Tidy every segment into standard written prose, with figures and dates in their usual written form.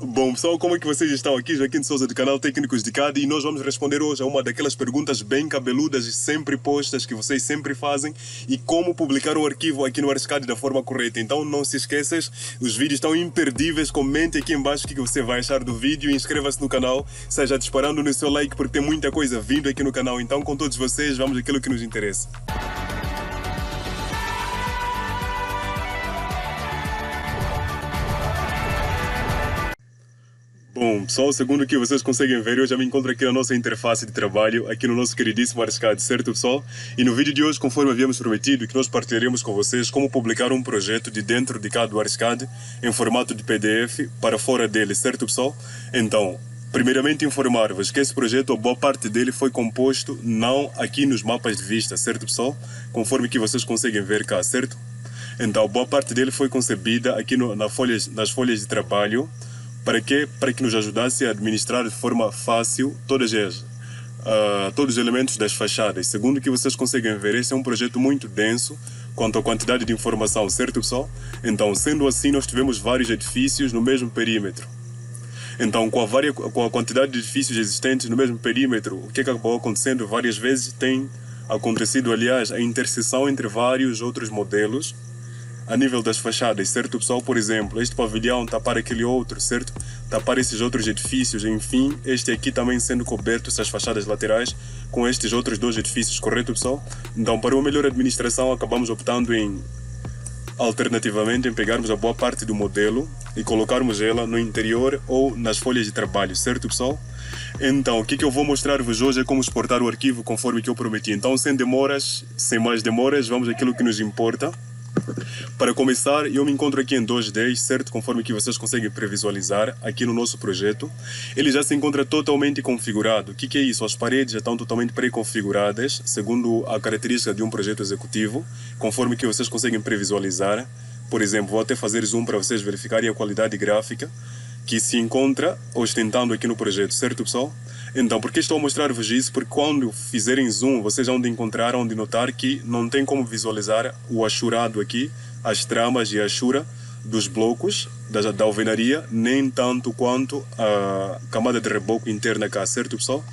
Bom, pessoal, como é que vocês estão aqui? Joaquim de Souza, do canal Técnicos de CAD, e nós vamos responder hoje a uma daquelas perguntas bem cabeludas e sempre postas que vocês sempre fazem, e como publicar um arquivo aqui no ArchiCAD da forma correta. Então não se esqueças, os vídeos estão imperdíveis, comente aqui embaixo o que você vai achar do vídeo e inscreva-se no canal, seja disparando no seu like porque tem muita coisa vindo aqui no canal. Então com todos vocês, vamos àquilo que nos interessa. Bom, pessoal, segundo o que vocês conseguem ver, eu já me encontro aqui na nossa interface de trabalho, aqui no nosso queridíssimo ArchiCAD, certo, pessoal? E no vídeo de hoje, conforme havíamos prometido, que nós partilharemos com vocês como publicar um projeto de dentro de cá do ArchiCAD em formato de PDF para fora dele, certo, pessoal? Então, primeiramente informar-vos que esse projeto, a boa parte dele foi composto não aqui nos mapas de vista, certo, pessoal? Conforme que vocês conseguem ver cá, certo? Então, boa parte dele foi concebida aqui nas folhas de trabalho. Para quê? Para que nos ajudasse a administrar de forma fácil todos os elementos das fachadas. Segundo o que vocês conseguem ver, esse é um projeto muito denso quanto à quantidade de informação, certo, pessoal? Então, sendo assim, nós tivemos vários edifícios no mesmo perímetro. Então, com a quantidade de edifícios existentes no mesmo perímetro, o que acabou acontecendo várias vezes tem acontecido, aliás, a interseção entre vários outros modelos a nível das fachadas, certo, pessoal? Por exemplo, este pavilhão tapar aquele outro, certo? Tapar esses outros edifícios, enfim, este aqui também sendo coberto, essas fachadas laterais, com estes outros dois edifícios, correto, pessoal? Então, para uma melhor administração, acabamos optando alternativamente, em pegarmos a boa parte do modelo e colocarmos ela no interior ou nas folhas de trabalho, certo, pessoal? Então, o que eu vou mostrar-vos hoje é como exportar o arquivo conforme que eu prometi. Então, sem mais demoras, vamos àquilo que nos importa. Para começar, eu me encontro aqui em 2D, certo? Conforme que vocês conseguem previsualizar aqui no nosso projeto. Ele já se encontra totalmente configurado. O que é isso? As paredes já estão totalmente pré-configuradas, segundo a característica de um projeto executivo, conforme que vocês conseguem previsualizar. Por exemplo, vou até fazer zoom para vocês verificarem a qualidade gráfica que se encontra ostentando aqui no projeto, certo, pessoal? Então, por que estou a mostrar-vos isso? Porque quando fizerem zoom, vocês vão de notar que não tem como visualizar o achurado aqui, as tramas e a achura dos blocos da alvenaria, nem tanto quanto a camada de reboco interna cá, certo, pessoal?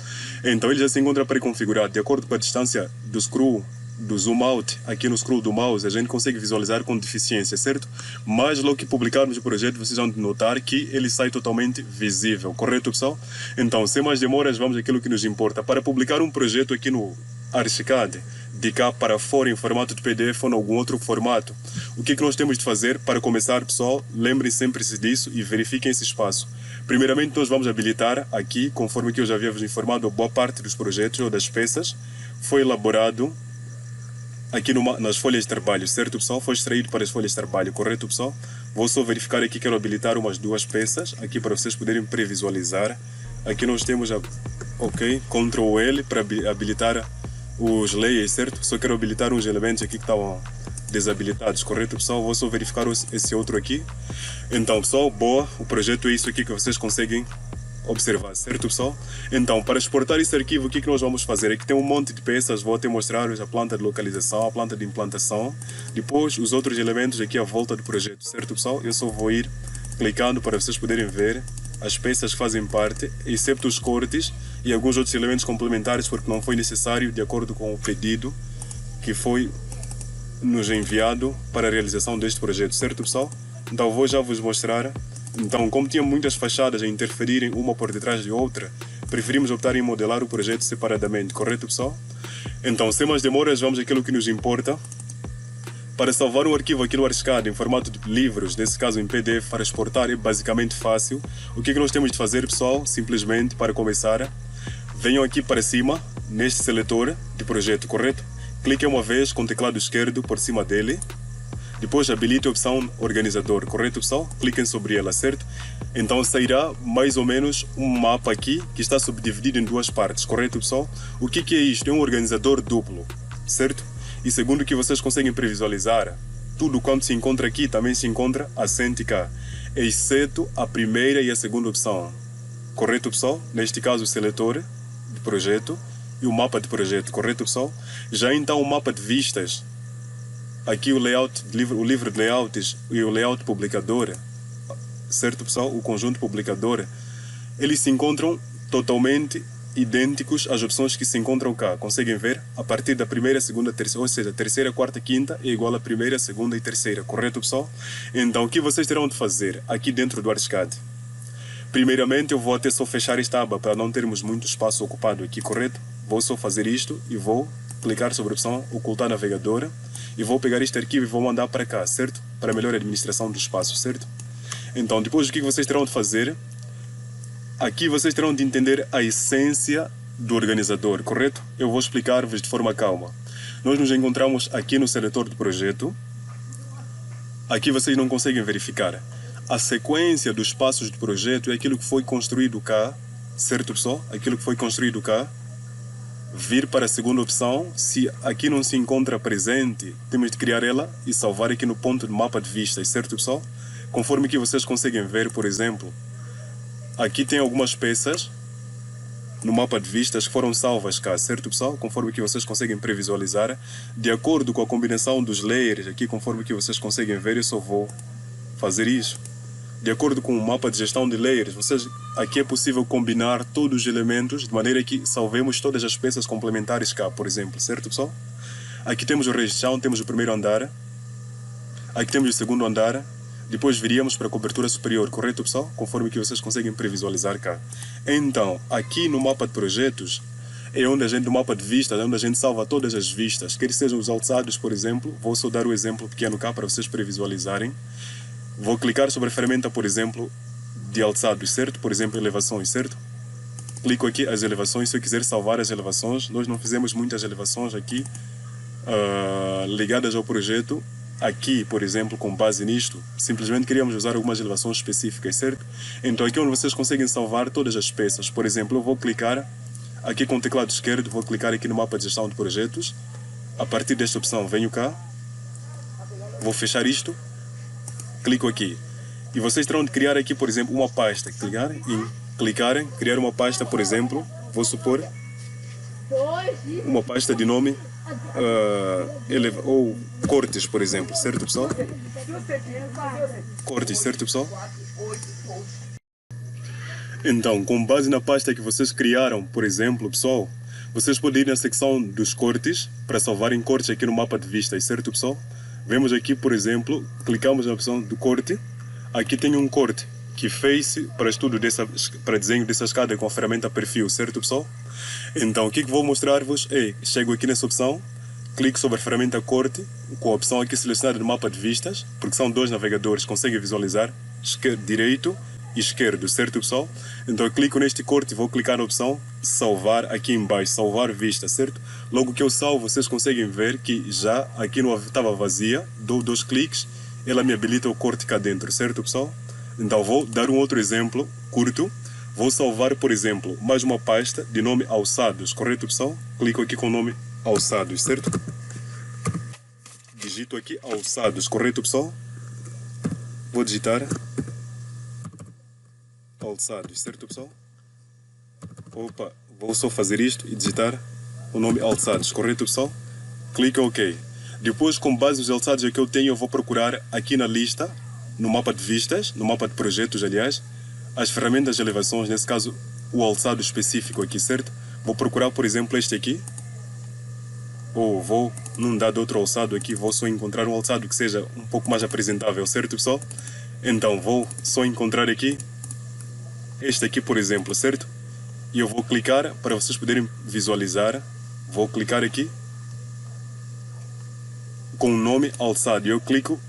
Então, ele já se encontra pré-configurado. De acordo com a distância do screw, do zoom out, aqui no scroll do mouse, a gente consegue visualizar com deficiência, certo? Mas logo que publicarmos o projeto, vocês vão notar que ele sai totalmente visível, correto, pessoal? Então, sem mais demoras, vamos àquilo que nos importa. Para publicar um projeto aqui no ArchiCAD, de cá para fora em formato de PDF ou em algum outro formato, o que nós temos de fazer? Para começar, pessoal, lembrem sempre-se disso e verifiquem esse espaço. Primeiramente, nós vamos habilitar aqui, conforme que eu já havia vos informado, a boa parte dos projetos ou das peças foi elaborado aqui nas folhas de trabalho, certo, pessoal? Foi extraído para as folhas de trabalho, correto, pessoal? Vou só verificar aqui, quero habilitar umas duas peças aqui para vocês poderem previsualizar. Aqui nós temos ok, Ctrl L para habilitar os layers, certo? Só quero habilitar uns elementos aqui que estavam desabilitados, correto, pessoal? Vou só verificar esse outro aqui. Então, pessoal, boa, o projeto é isso aqui que vocês conseguem observar, certo, pessoal? Então, para exportar esse arquivo, o que nós vamos fazer? Aqui tem um monte de peças, vou até mostrar-vos a planta de localização, a planta de implantação, depois os outros elementos aqui à volta do projeto, certo, pessoal? Eu só vou ir clicando para vocês poderem ver as peças que fazem parte, excepto os cortes e alguns outros elementos complementares, porque não foi necessário, de acordo com o pedido que foi nos enviado para a realização deste projeto, certo, pessoal? Então, vou já vos mostrar. Então, como tinha muitas fachadas a interferirem uma por detrás de outra, preferimos optar em modelar o projeto separadamente, correto, pessoal? Então, sem mais demoras, vamos àquilo que nos importa. Para salvar um arquivo aqui no ArchiCAD em formato de livros, nesse caso em PDF, para exportar é basicamente fácil. O que nós temos de fazer, pessoal? Simplesmente, para começar, venham aqui para cima, neste seletor de projeto, correto? Cliquem uma vez com o teclado esquerdo por cima dele. Depois habilite a opção organizador, correto, pessoal? Cliquem sobre ela, certo? Então sairá mais ou menos um mapa aqui que está subdividido em duas partes, correto, pessoal? O que é isto? É um organizador duplo, certo? E segundo o que vocês conseguem previsualizar, tudo quanto se encontra aqui também se encontra assente cá, exceto a primeira e a segunda opção, correto, pessoal? Neste caso o seletor de projeto e o mapa de projeto, correto, pessoal? Já então o mapa de vistas, aqui o livro de layouts e o layout publicador, certo pessoal? O conjunto publicador, eles se encontram totalmente idênticos às opções que se encontram cá. Conseguem ver? A partir da primeira, segunda, terceira, ou seja, terceira, quarta, quinta é igual a primeira, segunda e terceira, correto pessoal? Então o que vocês terão de fazer aqui dentro do Artiscad? Primeiramente eu vou até só fechar esta aba para não termos muito espaço ocupado aqui, correto? Vou só fazer isto e vou clicar sobre a opção ocultar navegador e vou pegar este arquivo e vou mandar para cá, certo? Para melhor administração do espaço, certo? Então depois o que vocês terão de fazer? Aqui vocês terão de entender a essência do organizador, correto? Eu vou explicar-vos de forma calma. Nós nos encontramos aqui no seletor do projeto. Aqui vocês não conseguem verificar. A sequência dos passos do projeto é aquilo que foi construído cá, certo pessoal? Aquilo que foi construído cá. Vir para a segunda opção. Se aqui não se encontra presente, temos de criar ela e salvar aqui no ponto de mapa de vistas, certo pessoal? Conforme que vocês conseguem ver, por exemplo, aqui tem algumas peças no mapa de vistas que foram salvas cá, certo pessoal? Conforme que vocês conseguem previsualizar, de acordo com a combinação dos layers aqui, conforme que vocês conseguem ver, eu só vou fazer isso. De acordo com o mapa de gestão de layers, aqui é possível combinar todos os elementos de maneira que salvemos todas as peças complementares cá, por exemplo, certo pessoal? Aqui temos o região, temos o primeiro andar, aqui temos o segundo andar, depois viríamos para a cobertura superior, correto pessoal? Conforme que vocês conseguem previsualizar cá. Então, aqui no mapa de projetos, é onde no mapa de vistas, é onde a gente salva todas as vistas, quer sejam os alçados, por exemplo, vou só dar o exemplo pequeno cá para vocês previsualizarem. Vou clicar sobre a ferramenta, por exemplo, de alçados, certo? Por exemplo, elevações, certo? Clico aqui as elevações, se eu quiser salvar as elevações, nós não fizemos muitas elevações aqui ligadas ao projeto. Aqui, por exemplo, com base nisto, simplesmente queríamos usar algumas elevações específicas, certo? Então aqui é onde vocês conseguem salvar todas as peças. Por exemplo, eu vou clicar aqui com o teclado esquerdo, vou clicar aqui no mapa de gestão de projetos. A partir desta opção venho cá, vou fechar isto. Clico aqui e vocês terão de criar aqui, por exemplo, uma pasta. Clicarem, criar uma pasta, por exemplo, vou supor uma pasta de nome ou cortes, por exemplo, certo pessoal? Cortes, certo pessoal? Então, com base na pasta que vocês criaram, por exemplo, pessoal, vocês podem ir na secção dos cortes para salvarem cortes aqui no mapa de vistas, certo pessoal? Vemos aqui, por exemplo, clicamos na opção do corte. Aqui tem um corte que fez para desenho dessa escada com a ferramenta perfil, certo pessoal? Então o que vou mostrar-vos é, chego aqui nessa opção, clico sobre a ferramenta corte, com a opção aqui selecionada no mapa de vistas, porque são dois navegadores, conseguem visualizar, direito e esquerdo, certo pessoal? Então eu clico neste corte e vou clicar na opção salvar aqui em baixo, salvar vista, certo? Logo que eu salvo, vocês conseguem ver que já aqui não estava vazia, dou 2 cliques, ela me habilita o corte cá dentro, certo pessoal? Então vou dar um outro exemplo curto, vou salvar, por exemplo, mais uma pasta de nome alçados, correto pessoal? Clico aqui com o nome alçados, certo? Digito aqui alçados, correto pessoal? Vou digitar alçados, certo pessoal? Opa, vou só fazer isto e digitar o nome alçados, correto pessoal? Clica OK. Depois, com base nos alçados que eu tenho, eu vou procurar aqui na lista, no mapa de vistas, no mapa de projetos, aliás, as ferramentas de elevações, nesse caso, o alçado específico aqui, certo? Vou procurar, por exemplo, este aqui. Ou vou, num dado outro alçado aqui, vou só encontrar um alçado que seja um pouco mais apresentável, certo pessoal? Então, vou só encontrar aqui este aqui, por exemplo, certo? E eu vou clicar para vocês poderem visualizar. Vou clicar aqui com o nome alçado. Eu clico,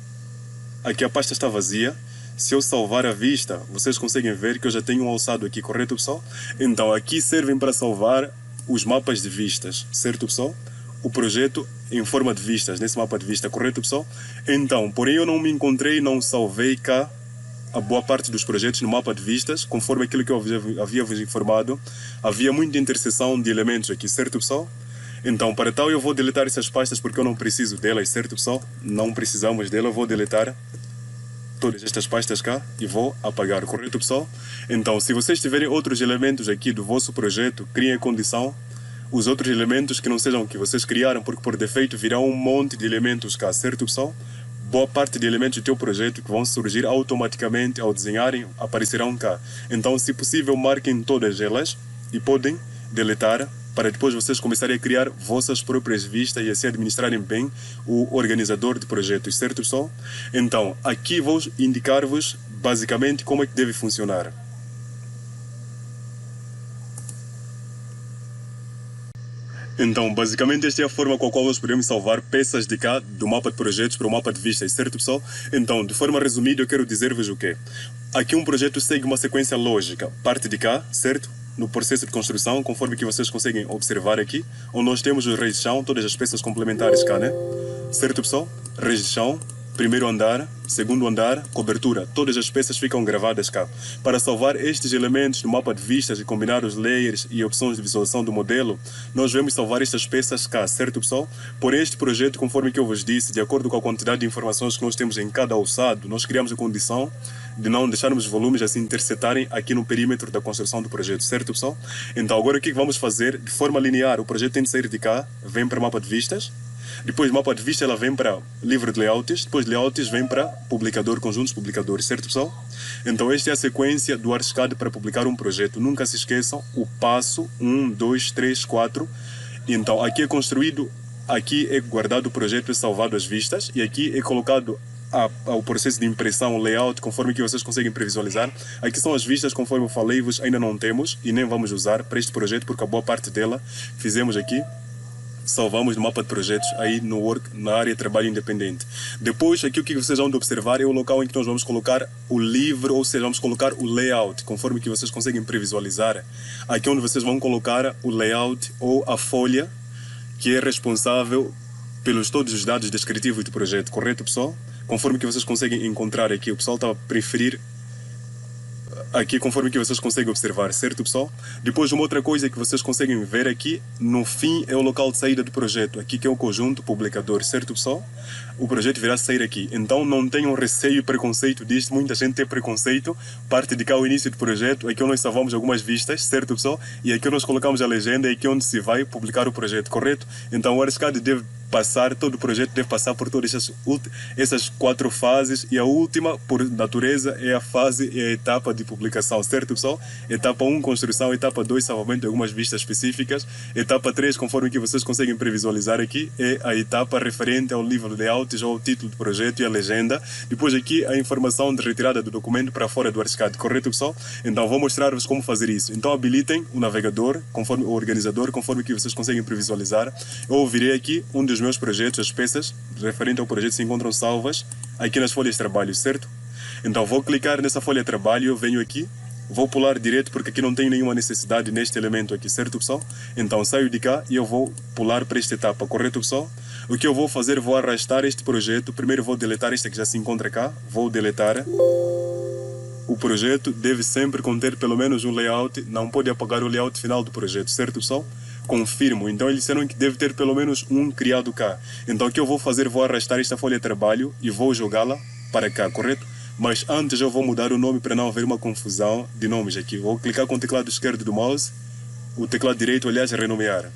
aqui a pasta está vazia. Se eu salvar a vista, vocês conseguem ver que eu já tenho um alçado aqui, correto pessoal? Então aqui servem para salvar os mapas de vistas, certo pessoal? O projeto em forma de vistas, nesse mapa de vista, correto pessoal? Então, porém eu não me encontrei, não salvei cá a boa parte dos projetos no mapa de vistas, conforme aquilo que eu havia vos informado, havia muita interseção de elementos aqui, certo pessoal? Então, para tal, eu vou deletar essas pastas porque eu não preciso delas, certo pessoal? Não precisamos delas, eu vou deletar todas estas pastas cá e vou apagar, correto pessoal? Então, se vocês tiverem outros elementos aqui do vosso projeto, criem a condição, os outros elementos que não sejam que vocês criaram, porque por defeito virão um monte de elementos cá, certo pessoal? boa parte de elementos do teu projeto que vão surgir automaticamente ao desenharem aparecerão cá. Então, se possível, marquem todas elas e podem deletar para depois vocês começarem a criar vossas próprias vistas e assim administrarem bem o organizador de projetos, certo, pessoal? Então, aqui vou indicar-vos basicamente como é que deve funcionar. Então, basicamente, esta é a forma com a qual nós podemos salvar peças de cá do mapa de projetos para o mapa de vistas, certo, pessoal? Então, de forma resumida, eu quero dizer-vos o quê? Aqui um projeto segue uma sequência lógica. Parte de cá, certo? No processo de construção, conforme que vocês conseguem observar aqui, onde nós temos os reis de chão, todas as peças complementares cá, né? Certo, pessoal? Reis de chão, primeiro andar, segundo andar, cobertura. Todas as peças ficam gravadas cá. Para salvar estes elementos do mapa de vistas e combinar os layers e opções de visualização do modelo, nós vamos salvar estas peças cá, certo, pessoal? Por este projeto, conforme que eu vos disse, de acordo com a quantidade de informações que nós temos em cada alçado, nós criamos a condição de não deixarmos os volumes assim interceptarem aqui no perímetro da construção do projeto, certo, pessoal? Então, agora o que vamos fazer? De forma linear, o projeto tem de sair de cá, vem para o mapa de vistas. Depois, mapa de vista, ela vem para livro de layouts. Depois, de layouts, vem para publicador, conjuntos publicadores, certo, pessoal? Então, esta é a sequência do Archicad para publicar um projeto. Nunca se esqueçam o passo 1, 2, 3, 4. Então, aqui é construído, aqui é guardado o projeto e salvado as vistas. E aqui é colocado ao processo de impressão, o layout, conforme que vocês conseguem previsualizar. Aqui são as vistas, conforme eu falei-vos, ainda não temos e nem vamos usar para este projeto, porque a boa parte dela fizemos aqui. Salvamos no mapa de projetos aí na área de trabalho independente. Depois, aqui o que vocês vão observar é o local em que nós vamos colocar o livro, ou seja, vamos colocar o layout, conforme que vocês conseguem previsualizar. Aqui onde vocês vão colocar o layout ou a folha que é responsável pelos todos os dados descritivos do projeto, correto, pessoal? Conforme que vocês conseguem encontrar aqui, o pessoal está a preferir aqui conforme que vocês conseguem observar, certo, pessoal? Depois, uma outra coisa que vocês conseguem ver aqui, no fim, é o local de saída do projeto. Aqui que é o conjunto publicador, certo, pessoal? O projeto virá sair aqui. Então, não tenham receio e preconceito disto. Muita gente tem preconceito. Parte de cá o início do projeto. Aqui onde nós salvamos algumas vistas, certo, pessoal? E aqui nós colocamos a legenda. E aqui onde se vai publicar o projeto, correto? Então, o Archicad deve passar, todo o projeto deve passar por todas essas 4 fases, e a última, por natureza, é a fase e a etapa de publicação, certo, pessoal? Etapa 1, construção. Etapa 2, salvamento de algumas vistas específicas. Etapa 3, conforme que vocês conseguem previsualizar aqui, é a etapa referente ao livro de layouts ou ao título do projeto e a legenda. Depois aqui a informação de retirada do documento para fora do Archicad, correto, pessoal? Então vou mostrar-vos como fazer isso. Então habilitem o navegador, conforme o organizador, conforme que vocês conseguem previsualizar. Eu virei aqui um dos meus projetos, as peças referentes ao projeto se encontram salvas aqui nas folhas de trabalho, certo? Então vou clicar nessa folha de trabalho, eu venho aqui, vou pular direto porque aqui não tem nenhuma necessidade neste elemento aqui, certo, pessoal? Então saio de cá e eu vou pular para esta etapa, correto, pessoal? O que eu vou fazer, vou arrastar este projeto, primeiro vou deletar este que já se encontra cá, vou deletar. O projeto deve sempre conter pelo menos um layout, não pode apagar o layout final do projeto, certo, pessoal? Confirmo, então eles disseram que deve ter pelo menos um criado cá. Então o que eu vou fazer, vou arrastar esta folha de trabalho e vou jogá-la para cá, correto? Mas antes eu vou mudar o nome para não haver uma confusão de nomes aqui. Vou clicar com o teclado esquerdo do mouse, o teclado direito, aliás, renomear.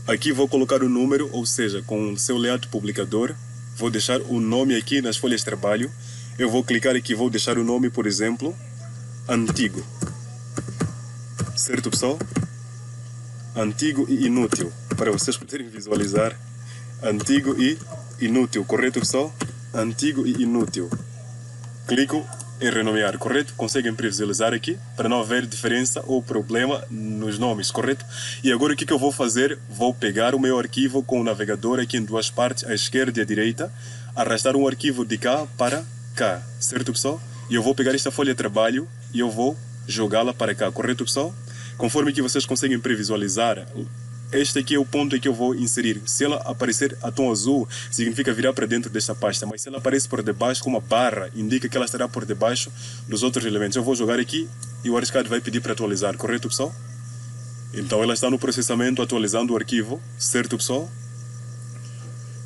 Aqui vou colocar o número, ou seja, com o seu layout publicador, vou deixar o nome aqui nas folhas de trabalho. Eu vou clicar aqui, vou deixar o nome, por exemplo, antigo. Certo, pessoal? Antigo e inútil, para vocês poderem visualizar. Antigo e inútil, correto, pessoal? Antigo e inútil. Clico em renomear, correto? Conseguem previsualizar aqui, para não haver diferença ou problema nos nomes, correto? E agora o que eu vou fazer? Vou pegar o meu arquivo com o navegador aqui em duas partes, à esquerda e à direita, arrastar um arquivo de cá para cá, certo, pessoal? E eu vou pegar esta folha de trabalho e eu vou jogá-la para cá, correto, pessoal? Conforme que vocês conseguem previsualizar, este aqui é o ponto em que eu vou inserir. Se ela aparecer a tom azul, significa virar para dentro desta pasta. Mas se ela aparece por debaixo com uma barra, indica que ela estará por debaixo dos outros elementos. Eu vou jogar aqui e o Archicad vai pedir para atualizar, correto, pessoal? Então ela está no processamento, atualizando o arquivo, certo, pessoal?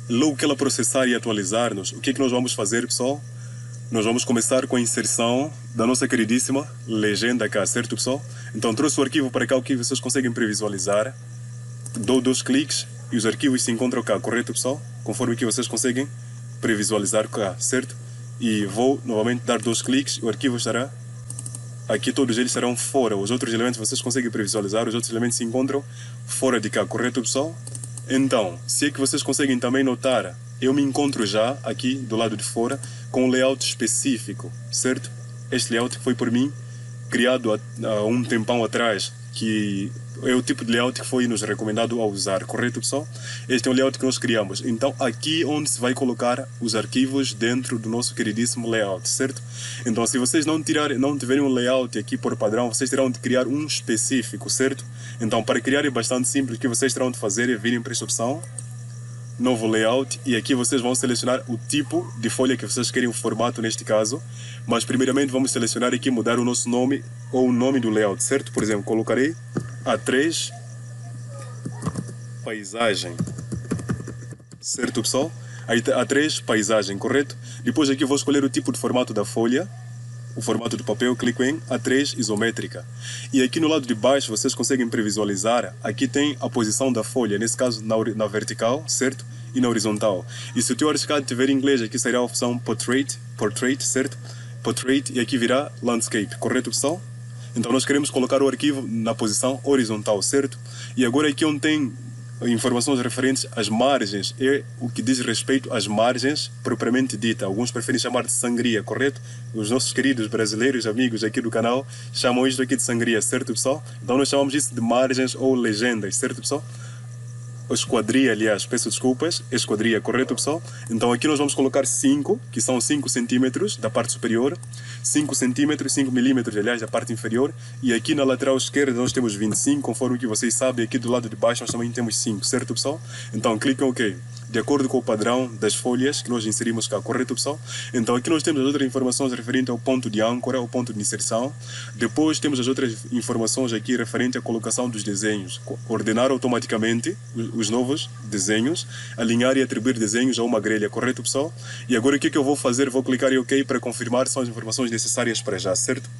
Logo que ela processar e atualizar-nos, o que é que nós vamos fazer, pessoal? Nós vamos começar com a inserção da nossa queridíssima legenda cá, certo, pessoal? Então trouxe o arquivo para cá, o que vocês conseguem previsualizar. Dou 2 cliques e os arquivos se encontram cá, correto, pessoal? Conforme que vocês conseguem previsualizar cá, certo? E vou novamente dar 2 cliques, o arquivo estará aqui, todos eles estarão fora. Os outros elementos vocês conseguem previsualizar, os outros elementos se encontram fora de cá, correto, pessoal? Então, se é que vocês conseguem também notar, eu me encontro já aqui do lado de fora com um layout específico, certo? Este layout foi por mim criado há um tempão atrás, que é o tipo de layout que foi nos recomendado a usar, correto, pessoal? Este é o layout que nós criamos. Então, aqui onde se vai colocar os arquivos dentro do nosso queridíssimo layout, certo? Então, se vocês não tiverem um layout aqui por padrão, vocês terão de criar um específico, certo? Então, para criar é bastante simples. O que vocês terão de fazer é virem para esta opção, novo layout, e aqui vocês vão selecionar o tipo de folha que vocês querem, o formato neste caso, mas primeiramente vamos selecionar aqui, mudar o nosso nome ou o nome do layout, certo? Por exemplo, colocarei A3 paisagem, certo, pessoal? Aí A3 paisagem, correto? Depois aqui vou escolher o tipo de formato da folha, o formato do papel, clico em A3 isométrica. E aqui no lado de baixo vocês conseguem previsualizar, aqui tem a posição da folha, nesse caso na vertical, certo? E na horizontal. E se o teu arriscado tiver em inglês, aqui será a opção Portrait, certo? Portrait, e aqui virá Landscape, correto, pessoal? Então nós queremos colocar o arquivo na posição horizontal, certo? E agora aqui onde tem informações referentes às margens, é o que diz respeito às margens propriamente dita. Alguns preferem chamar de sangria, correto? Os nossos queridos brasileiros, amigos aqui do canal, chamam isto aqui de sangria, certo, pessoal? Então nós chamamos isso de margens ou legendas, certo, pessoal? Esquadria, aliás, peço desculpas, esquadria, correto, pessoal? Então aqui nós vamos colocar 5, que são 5 centímetros da parte superior, 5 centímetros, 5 milímetros, aliás, da parte inferior, e aqui na lateral esquerda nós temos 25, conforme que vocês sabem, aqui do lado de baixo nós também temos 5, certo, pessoal? Então cliquem OK, de acordo com o padrão das folhas que nós inserimos cá, correto, pessoal? Então aqui nós temos as outras informações referentes ao ponto de âncora, ao ponto de inserção. Depois temos as outras informações aqui referente à colocação dos desenhos. Ordenar automaticamente os novos desenhos, alinhar e atribuir desenhos a uma grelha, correto, pessoal? E agora o que eu vou fazer? Vou clicar em OK para confirmar, são as informações necessárias para já, certo?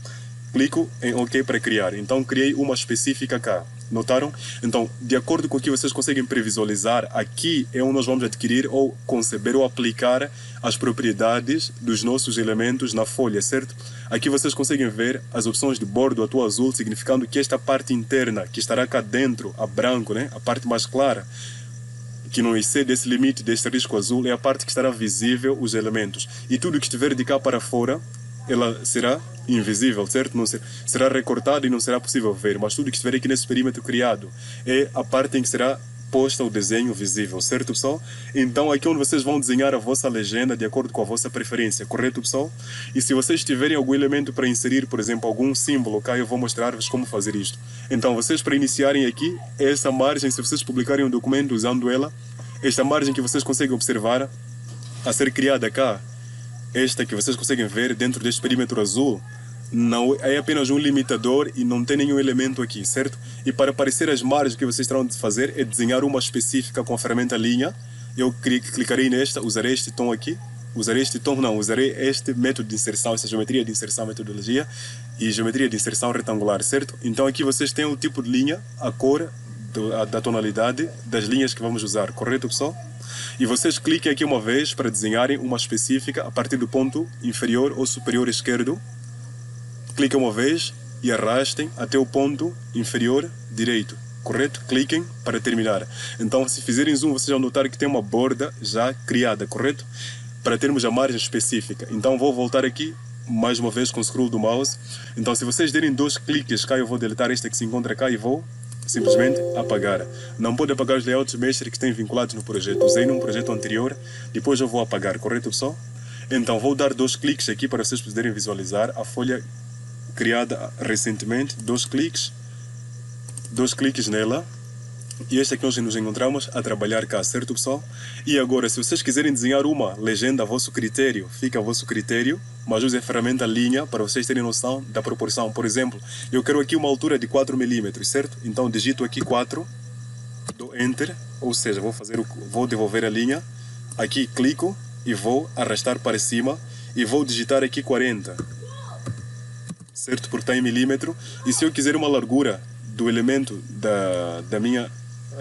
Clico em OK para criar. Então criei uma específica cá. Notaram? Então, de acordo com o que vocês conseguem previsualizar, aqui é onde nós vamos adquirir ou conceber ou aplicar as propriedades dos nossos elementos na folha, certo? Aqui vocês conseguem ver as opções de bordo a tua azul, significando que esta parte interna, que estará cá dentro, a branco, né? A parte mais clara, que não excede esse limite deste risco azul, é a parte que estará visível os elementos. E tudo que estiver de cá para fora, ela será invisível, certo? Não será recortada e não será possível ver, mas tudo que estiver aqui nesse perímetro criado é a parte em que será posta o desenho visível, certo, pessoal? Então aqui onde vocês vão desenhar a vossa legenda de acordo com a vossa preferência, correto, pessoal? E se vocês tiverem algum elemento para inserir, por exemplo, algum símbolo, cá eu vou mostrar-vos como fazer isto. Então vocês, para iniciarem aqui, essa margem, se vocês publicarem um documento usando ela, esta margem que vocês conseguem observar a ser criada cá, esta que vocês conseguem ver dentro deste perímetro azul, não é apenas um limitador e não tem nenhum elemento aqui, certo? E para aparecer as margens, o que vocês terão de fazer é desenhar uma específica com a ferramenta linha. Eu clicarei nesta, usarei este tom aqui, usarei este método de inserção, essa geometria de inserção, metodologia e geometria de inserção retangular, certo? Então aqui vocês têm o tipo de linha, a cor, da tonalidade das linhas que vamos usar, correto, pessoal? E vocês cliquem aqui uma vez para desenharem uma específica a partir do ponto inferior ou superior esquerdo. Cliquem uma vez e arrastem até o ponto inferior direito, correto? Cliquem para terminar. Então, se fizerem zoom, vocês vão notar que tem uma borda já criada, correto? Para termos a margem específica. Então, vou voltar aqui mais uma vez com o scroll do mouse. Então, se vocês derem 2 cliques cá, eu vou deletar esta que se encontra cá e vou simplesmente apagar. Não pode apagar os layouts mestre que têm vinculados no projeto. Usei num projeto anterior, depois eu vou apagar, correto, pessoal? Então vou dar 2 cliques aqui para vocês poderem visualizar a folha criada recentemente. 2 cliques nela. E esta é que nós nos encontramos a trabalhar cá, certo, pessoal? E agora, se vocês quiserem desenhar uma legenda a vosso critério, fica a vosso critério, mas use a ferramenta linha para vocês terem noção da proporção. Por exemplo, eu quero aqui uma altura de 4 milímetros, certo? Então digito aqui 4, dou Enter, ou seja, vou devolver a linha, aqui clico e vou arrastar para cima e vou digitar aqui 40, certo? Porque está em milímetro. E se eu quiser uma largura do elemento da minha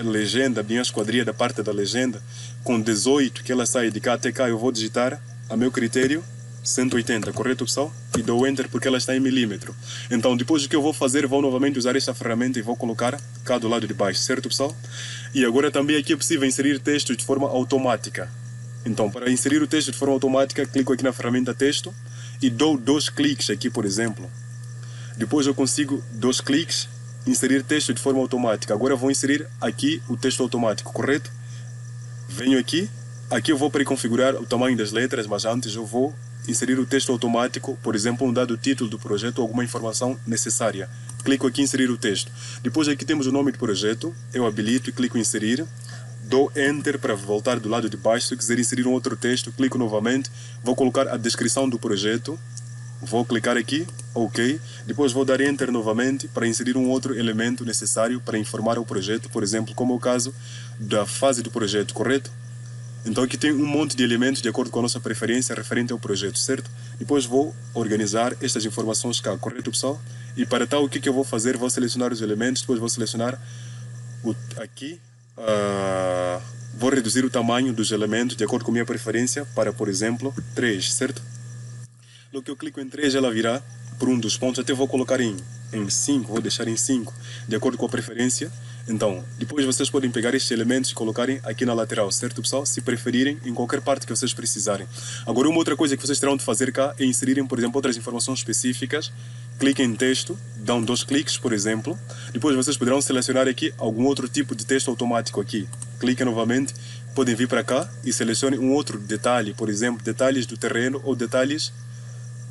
legenda, bem a esquadria da parte da legenda, com 18, que ela sai de cá até cá, eu vou digitar, a meu critério, 180, correto pessoal? E dou Enter porque ela está em milímetro. Então depois o que eu vou fazer, vou novamente usar esta ferramenta e vou colocar cá do lado de baixo, certo pessoal? E agora também aqui é possível inserir texto de forma automática. Então para inserir o texto de forma automática, clico aqui na ferramenta texto e dou 2 cliques aqui, por exemplo. Depois eu consigo 2 cliques, inserir texto de forma automática. Agora eu vou inserir aqui o texto automático, correto? Venho aqui eu vou preconfigurar o tamanho das letras, mas antes eu vou inserir o texto automático, por exemplo, um dado título do projeto ou alguma informação necessária. Clico aqui em inserir o texto. Depois aqui temos o nome do projeto, eu habilito e clico em inserir. Dou Enter para voltar do lado de baixo. Se eu quiser inserir um outro texto, clico novamente. Vou colocar a descrição do projeto. Vou clicar aqui, OK. Depois vou dar Enter novamente para inserir um outro elemento necessário para informar o projeto, por exemplo, como é o caso da fase do projeto, correto? Então aqui tem um monte de elementos de acordo com a nossa preferência referente ao projeto, certo? Depois vou organizar estas informações cá, correto pessoal? E para tal, o que eu vou fazer? Vou selecionar os elementos, depois vou selecionar aqui, vou reduzir o tamanho dos elementos de acordo com a minha preferência para, por exemplo, 3, certo? No que eu clico em 3, ela virá por um dos pontos, até vou colocar em 5, vou deixar em 5, de acordo com a preferência. Então, depois vocês podem pegar estes elementos e colocarem aqui na lateral, certo pessoal? Se preferirem, em qualquer parte que vocês precisarem. Agora, uma outra coisa que vocês terão de fazer cá é inserirem, por exemplo, outras informações específicas. Cliquem em texto, dão 2 cliques, por exemplo. Depois vocês poderão selecionar aqui algum outro tipo de texto automático aqui. Cliquem novamente, podem vir para cá e selecionem um outro detalhe, por exemplo, detalhes do terreno ou detalhes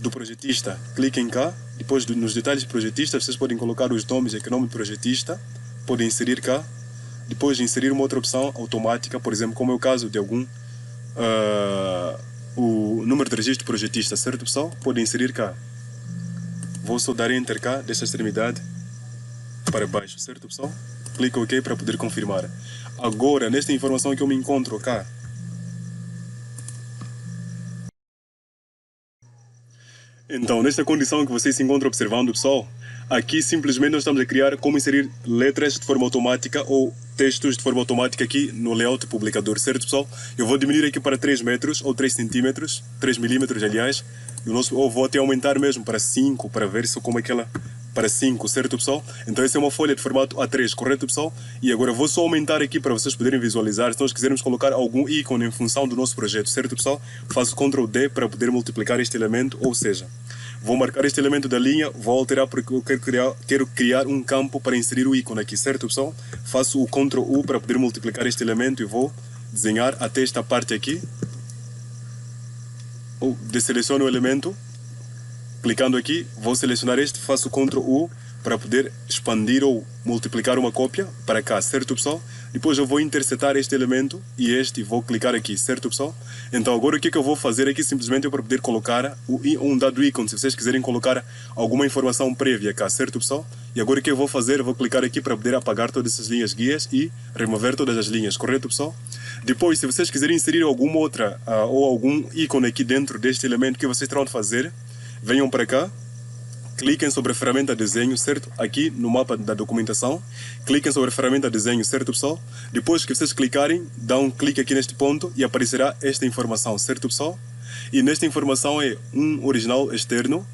do projetista. Cliquem cá, depois nos detalhes do projetista, vocês podem colocar os nomes e o nome do projetista. Podem inserir cá, depois de inserir uma outra opção automática, por exemplo, como é o caso de algum o número de registro projetista, certo pessoal? Podem inserir cá. Vou só dar Enter cá, desta extremidade para baixo, certo pessoal? Clico OK para poder confirmar. Agora, nesta informação que eu me encontro cá, então, nesta condição que vocês se encontram observando, pessoal, aqui simplesmente nós estamos a criar como inserir letras de forma automática ou textos de forma automática aqui no layout publicador, certo pessoal? Eu vou diminuir aqui para 3 metros ou 3 centímetros, 3 milímetros aliás, ou vou até aumentar mesmo para 5, para ver se como é que ela... para 5, certo pessoal? Então essa é uma folha de formato A3, correto pessoal? E agora vou só aumentar aqui para vocês poderem visualizar. Se nós quisermos colocar algum ícone em função do nosso projeto, certo pessoal? Faço Ctrl D para poder multiplicar este elemento, ou seja, vou marcar este elemento da linha, vou alterar porque eu quero criar um campo para inserir o ícone aqui, certo pessoal? Faço o Ctrl U para poder multiplicar este elemento e vou desenhar até esta parte aqui. Ou deseleciono o elemento. Clicando aqui, vou selecionar este, faço Ctrl U para poder expandir ou multiplicar uma cópia para cá, certo pessoal? Depois eu vou intersetar este elemento e este, vou clicar aqui, certo pessoal? Então agora o que eu vou fazer aqui simplesmente é para poder colocar um dado ícone, se vocês quiserem colocar alguma informação prévia cá, certo pessoal? E agora o que eu vou fazer, eu vou clicar aqui para poder apagar todas essas linhas guias e remover todas as linhas, correto pessoal? Depois, se vocês quiserem inserir alguma outra ou algum ícone aqui dentro deste elemento, o que vocês terão de fazer? Venham para cá, cliquem sobre a ferramenta desenho, certo? Aqui no mapa da documentação, cliquem sobre a ferramenta desenho, certo pessoal? Depois que vocês clicarem, dão um clique aqui neste ponto e aparecerá esta informação, certo pessoal? E nesta informação é um original externo,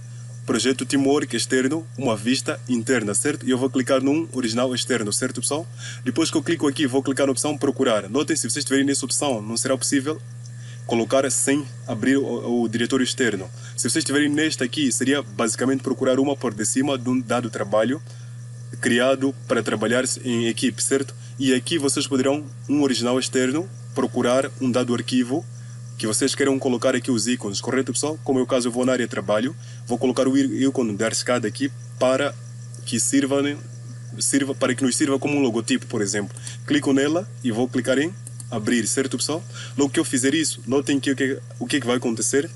projeto Teamwork externo, uma vista interna, certo? E eu vou clicar num original externo, certo pessoal? Depois que eu clico aqui, vou clicar na opção procurar. Notem, se vocês estiverem nessa opção, não será possível colocar sem abrir o diretório externo. Se vocês estiverem nesta aqui, seria basicamente procurar uma por de cima de um dado trabalho criado para trabalhar em equipe, certo? E aqui vocês poderão, um original externo, procurar um dado arquivo que vocês queiram colocar aqui os ícones, correto pessoal? Como é o caso, eu vou na área de trabalho, vou colocar o ícone da escada aqui para que para que nos sirva como um logotipo, por exemplo. Clico nela e vou clicar em abrir, certo pessoal? Logo que eu fizer isso, notem que o que vai acontecer.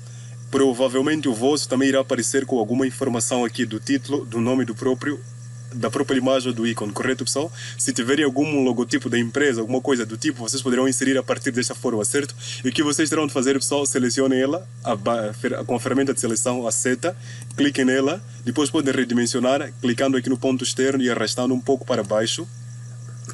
Provavelmente o vosso também irá aparecer com alguma informação aqui do título, do nome da própria imagem do ícone, correto pessoal? Se tiverem algum logotipo da empresa, alguma coisa do tipo, vocês poderão inserir a partir desta forma, certo? E o que vocês terão de fazer, pessoal, selecionem ela com a ferramenta de seleção, a seta, cliquem nela, depois podem redimensionar, clicando aqui no ponto externo e arrastando um pouco para baixo.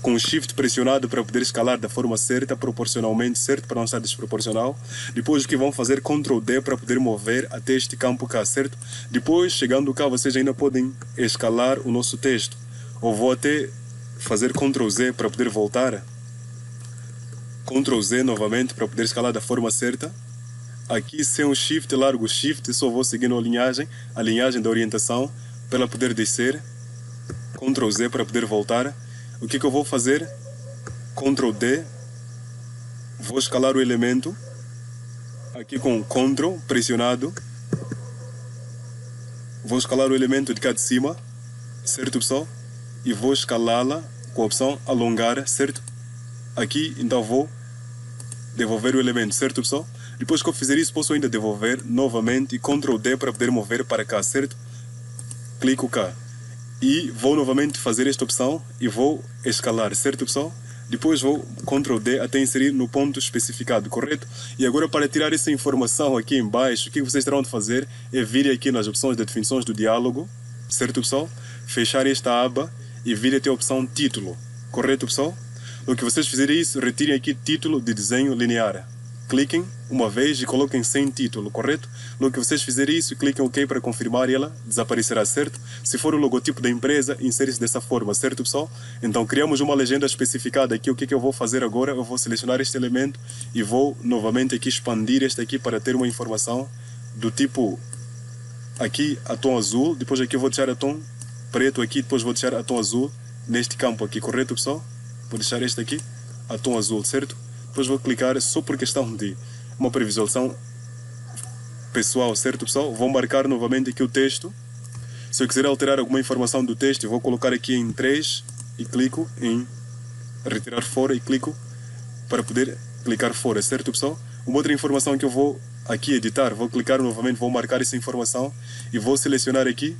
com o Shift pressionado para poder escalar da forma certa, proporcionalmente certo, para não estar desproporcional. Depois o que vão fazer, Ctrl D para poder mover até este campo cá, certo? Depois, chegando cá, vocês ainda podem escalar o nosso texto. Ou vou até fazer Ctrl Z para poder voltar. Ctrl Z novamente para poder escalar da forma certa. Aqui sem o Shift, largo o Shift, só vou seguindo a linhagem da orientação para poder descer. Ctrl Z para poder voltar. O que eu vou fazer? Ctrl D. Vou escalar o elemento. Aqui com Ctrl pressionado. Vou escalar o elemento de cá de cima. Certo, pessoal? E vou escalá-la com a opção alongar, certo? Aqui, então vou devolver o elemento, certo, pessoal? Depois que eu fizer isso, posso ainda devolver novamente e Ctrl D para poder mover para cá, certo? Clico cá. E vou novamente fazer esta opção e vou escalar, certo, pessoal? Depois vou Ctrl D até inserir no ponto especificado, correto? E agora, para tirar essa informação aqui em baixo, o que vocês terão de fazer é vir aqui nas opções de definições do diálogo, certo, pessoal? Fechar esta aba e vir até a opção título, correto, pessoal? No que vocês fizerem isso, retirem aqui título de desenho linear. Cliquem uma vez e coloquem sem título, correto? No que vocês fizerem isso, cliquem OK para confirmar e ela desaparecerá, certo? Se for o logotipo da empresa, insere-se dessa forma, certo, pessoal? Então, criamos uma legenda especificada aqui. O que eu vou fazer agora? Eu vou selecionar este elemento e vou novamente aqui expandir este aqui para ter uma informação do tipo aqui a tom azul, depois aqui eu vou deixar a tom preto aqui, depois vou deixar a tom azul neste campo aqui, correto, pessoal? Vou deixar este aqui a tom azul, certo? Depois vou clicar só por questão de uma previsualização pessoal, certo, pessoal? Vou marcar novamente aqui o texto. Se eu quiser alterar alguma informação do texto, eu vou colocar aqui em 3 e clico em retirar fora e clico para poder clicar fora, certo, pessoal? Uma outra informação que eu vou aqui editar, vou clicar novamente, vou marcar essa informação e vou selecionar aqui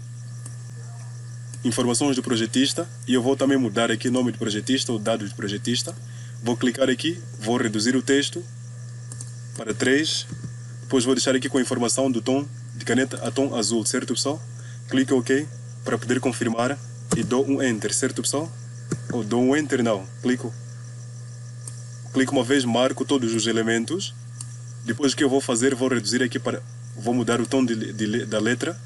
informações do projetista e eu vou também mudar aqui o nome do projetista ou dados do projetista. Vou clicar aqui, vou reduzir o texto para 3, depois vou deixar aqui com a informação do tom de caneta a tom azul, certo, pessoal? Clico OK para poder confirmar e dou um Enter, certo, pessoal? Ou dou um Enter, não, clico uma vez, marco todos os elementos. Depois o que eu vou fazer, vou reduzir aqui para, vou mudar o tom da letra.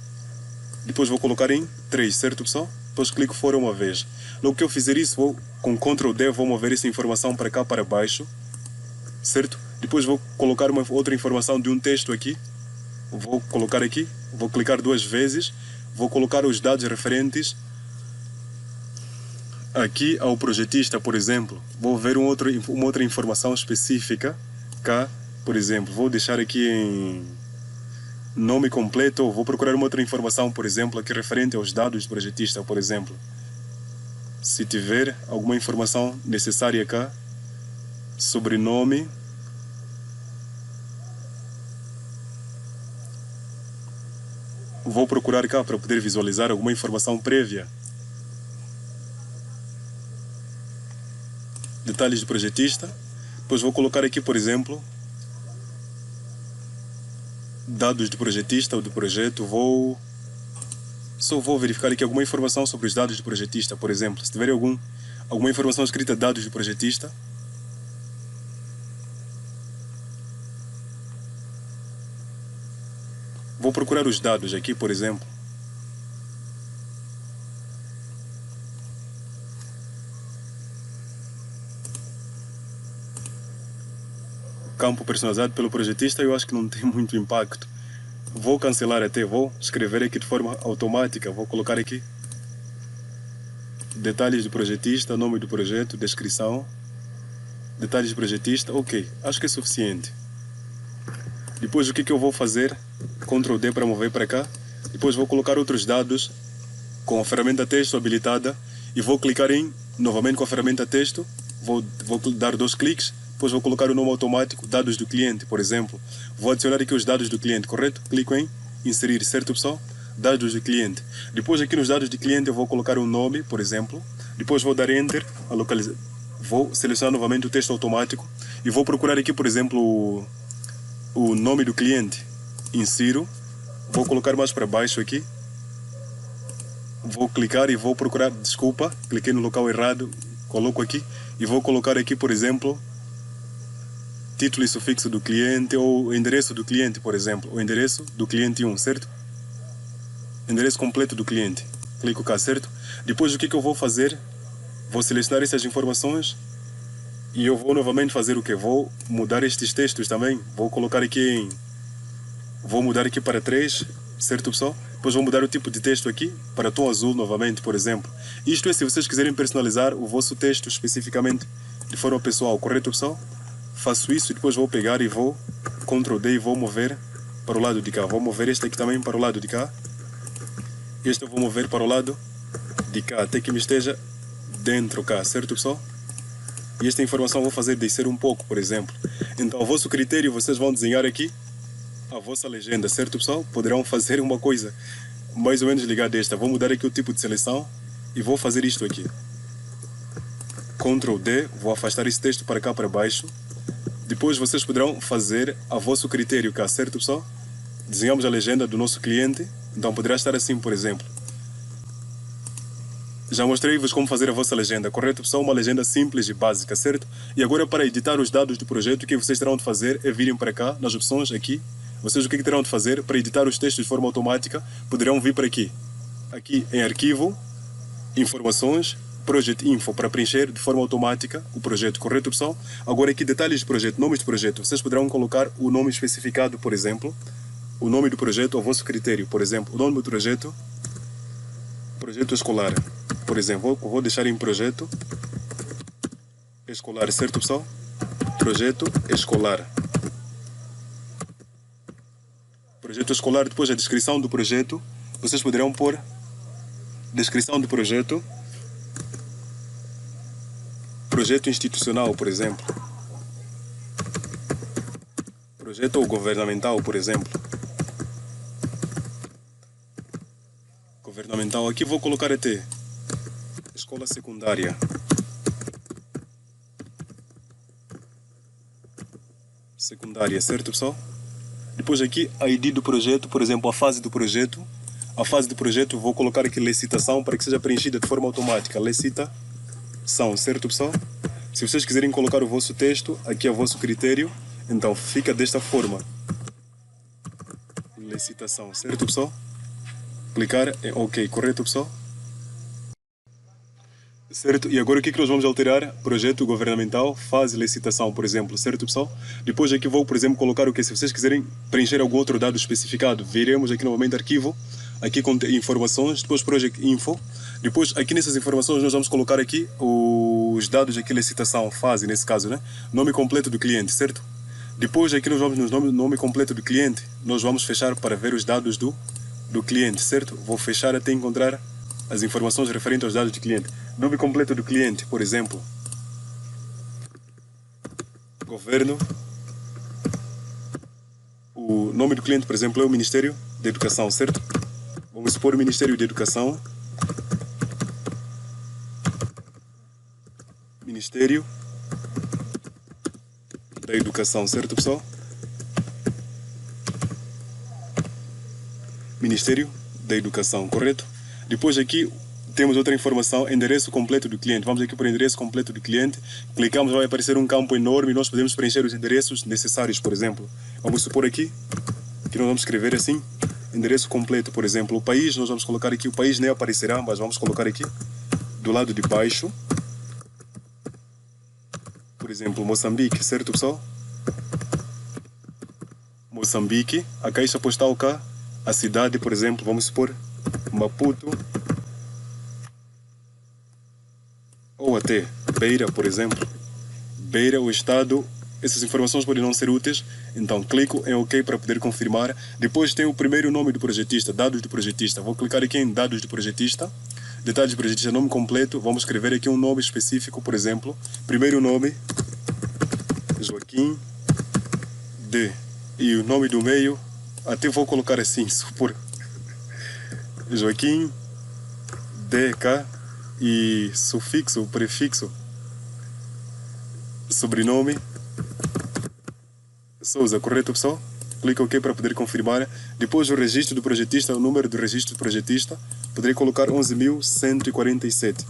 Depois vou colocar em 3, certo, pessoal? Depois clico fora uma vez. Logo que eu fizer isso, vou com Ctrl D, vou mover essa informação para cá, para baixo, certo? Depois vou colocar uma outra informação de um texto aqui. Vou colocar aqui, vou clicar 2 vezes, vou colocar os dados referentes aqui ao projetista, por exemplo. Vou ver uma outra informação específica cá, por exemplo. Vou deixar aqui em nome completo, ou vou procurar uma outra informação, por exemplo, aqui referente aos dados do projetista, por exemplo. Se tiver alguma informação necessária cá, sobrenome, vou procurar cá para poder visualizar alguma informação prévia. Detalhes do projetista. Depois vou colocar aqui, por exemplo, dados do projetista ou do projeto. Só vou verificar aqui alguma informação sobre os dados do projetista, por exemplo. Se tiver alguma informação escrita dados do projetista, vou procurar os dados aqui, por exemplo. Campo personalizado pelo projetista, eu acho que não tem muito impacto. Vou cancelar até, vou escrever aqui de forma automática, vou colocar aqui detalhes do projetista, nome do projeto, descrição, detalhes do projetista, ok, acho que é suficiente. Depois o que eu vou fazer? Ctrl D para mover para cá, depois vou colocar outros dados com a ferramenta texto habilitada e vou clicar novamente com a ferramenta texto, vou dar 2 cliques. Depois vou colocar o nome automático, dados do cliente, por exemplo. Vou adicionar aqui os dados do cliente, correto? Clico em inserir, certo, pessoal? Dados do cliente. Depois aqui nos dados do cliente eu vou colocar um nome, por exemplo. Depois vou dar Enter, a localizar. Vou selecionar novamente o texto automático e vou procurar aqui, por exemplo, o nome do cliente. Insiro. Vou colocar mais para baixo aqui. Vou clicar e vou procurar, desculpa, cliquei no local errado. coloco aqui e vou colocar aqui, por exemplo, título e sufixo do cliente ou endereço do cliente, por exemplo, o endereço do cliente 1, certo? Endereço completo do cliente. Clico cá, certo? Depois o que eu vou fazer? Vou selecionar essas informações e eu vou novamente fazer o que? Vou mudar estes textos também. Vou colocar aqui Vou mudar aqui para 3, certo pessoal? Depois vou mudar o tipo de texto aqui para tom azul novamente, por exemplo. Isto é se vocês quiserem personalizar o vosso texto especificamente de forma pessoal, correto pessoal? Faço isso e depois vou pegar e vou Ctrl D e vou mover para o lado de cá. Vou mover este aqui também para o lado de cá. Este eu vou mover para o lado de cá, até que me esteja dentro cá, certo pessoal? E esta informação eu vou fazer descer um pouco, por exemplo. Então, a vosso critério, vocês vão desenhar aqui a vossa legenda, certo pessoal? Poderão fazer uma coisa mais ou menos ligada a esta. Vou mudar aqui o tipo de seleção e vou fazer isto aqui. Ctrl D, vou afastar esse texto para cá para baixo. Depois vocês poderão fazer a vosso critério cá, certo pessoal? Desenhamos a legenda do nosso cliente, então poderá estar assim, por exemplo. Já mostrei-vos como fazer a vossa legenda, correto pessoal? Uma legenda simples e básica, certo? E agora para editar os dados do projeto, o que vocês terão de fazer é virem para cá, nas opções aqui. Vocês o que terão de fazer para editar os textos de forma automática? Poderão vir para aqui. Aqui em arquivo, informações, Project Info, para preencher de forma automática o projeto, correto pessoal? Agora aqui detalhes de projeto, nomes de projeto. Vocês poderão colocar o nome especificado, por exemplo, o nome do projeto ao vosso critério. Por exemplo, o nome do projeto, projeto escolar. Por exemplo, vou deixar em projeto escolar, certo pessoal? Projeto escolar. Projeto escolar, depois a descrição do projeto. Vocês poderão pôr descrição do projeto. Projeto institucional, por exemplo. Projeto governamental, por exemplo. Governamental, aqui vou colocar até escola secundária. Secundária, certo pessoal? Depois aqui a ID do projeto, por exemplo, a fase do projeto. A fase do projeto vou colocar aqui licitação para que seja preenchida de forma automática. Licitação, certo pessoal? Se vocês quiserem colocar o vosso texto, aqui é o vosso critério, então fica desta forma. Licitação, certo pessoal? Clicar em OK, correto pessoal? Certo? E agora o que nós vamos alterar? Projeto governamental, fase licitação, por exemplo, certo pessoal? Depois aqui vou, por exemplo, colocar o que? Se vocês quiserem preencher algum outro dado especificado, viremos aqui novamente arquivo, aqui com informações, depois Project Info. Depois aqui nessas informações nós vamos colocar aqui os dados aqui, licitação, fase, nesse caso, né? Nome completo do cliente, certo? Depois aqui nós vamos no nome completo do cliente, nós vamos fechar para ver os dados do cliente, certo? Vou fechar até encontrar as informações referentes aos dados do cliente. Nome completo do cliente, por exemplo. Governo. O nome do cliente, por exemplo, é o Ministério da Educação, certo? Vamos supor o Ministério da Educação. Ministério da Educação, certo pessoal? Ministério da Educação, correto? Depois aqui temos outra informação, endereço completo do cliente. Vamos aqui para o endereço completo do cliente. Clicamos, vai aparecer um campo enorme e nós podemos preencher os endereços necessários, por exemplo. Vamos supor aqui que nós vamos escrever assim, endereço completo, por exemplo. O país, nós vamos colocar aqui, o país nem aparecerá, mas vamos colocar aqui do lado de baixo. Por exemplo, Moçambique, certo pessoal? Moçambique, a caixa postal cá, a cidade, por exemplo, vamos supor Maputo, ou até Beira, por exemplo. Beira, o estado, essas informações podem não ser úteis, então clico em OK para poder confirmar. Depois tem o primeiro nome do projetista, dados do projetista. Vou clicar aqui em dados do projetista, detalhes do projetista, nome completo. Vamos escrever aqui um nome específico, por exemplo. Primeiro nome, Joaquim D. E o nome do meio, até vou colocar assim, supor Joaquim DK. E sufixo, prefixo, sobrenome, Souza, correto pessoal? Clica OK para poder confirmar. Depois o registro do projetista, o número do registro do projetista, poderei colocar 11.147.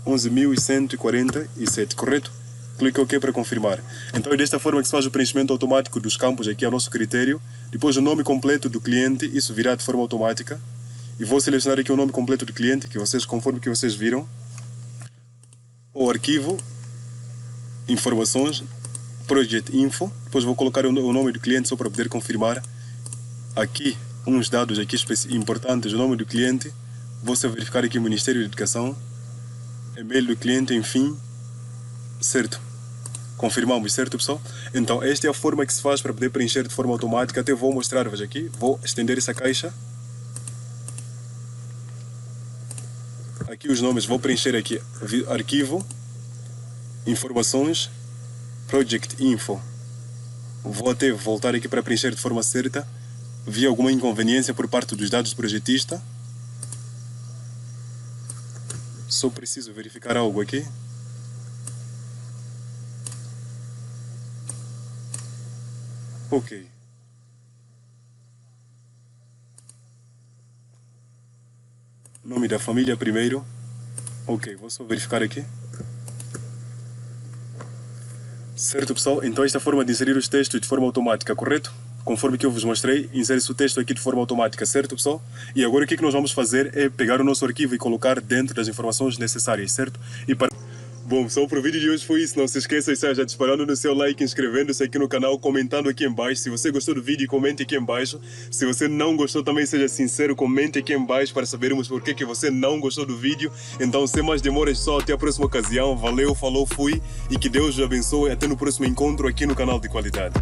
11.147, correto? Clique OK para confirmar. Então é desta forma que se faz o preenchimento automático dos campos aqui a nosso critério. Depois o nome completo do cliente, isso virá de forma automática. E vou selecionar aqui o nome completo do cliente, que vocês, conforme que vocês viram. O arquivo, informações, Project Info. Depois vou colocar o nome do cliente só para poder confirmar. Aqui, uns dados aqui importantes, o nome do cliente. Vou verificar aqui o Ministério da Educação. E-mail do cliente, enfim. Certo. Confirmamos, certo, pessoal? Então, esta é a forma que se faz para poder preencher de forma automática. Até vou mostrar-vos aqui. Vou estender essa caixa. Aqui os nomes, vou preencher aqui. Arquivo, informações, Project Info. Vou até voltar aqui para preencher de forma certa. Vi alguma inconveniência por parte dos dados do projetista. Só preciso verificar algo aqui. Ok. Nome da família primeiro. Ok, vou só verificar aqui. Certo, pessoal? Então esta forma de inserir os textos de forma automática, correto? Conforme que eu vos mostrei, insere-se o texto aqui de forma automática, certo, pessoal? E agora o que nós vamos fazer é pegar o nosso arquivo e colocar dentro das informações necessárias, certo? E para... Bom, pessoal, para o vídeo de hoje foi isso. Não se esqueça de estar já disparando no seu like, inscrevendo-se aqui no canal, comentando aqui embaixo. Se você gostou do vídeo, comente aqui embaixo. Se você não gostou, também seja sincero, comente aqui embaixo para sabermos por que você não gostou do vídeo. Então, sem mais demoras, só até a próxima ocasião. Valeu, falou, fui e que Deus os abençoe. Até no próximo encontro aqui no canal de qualidade.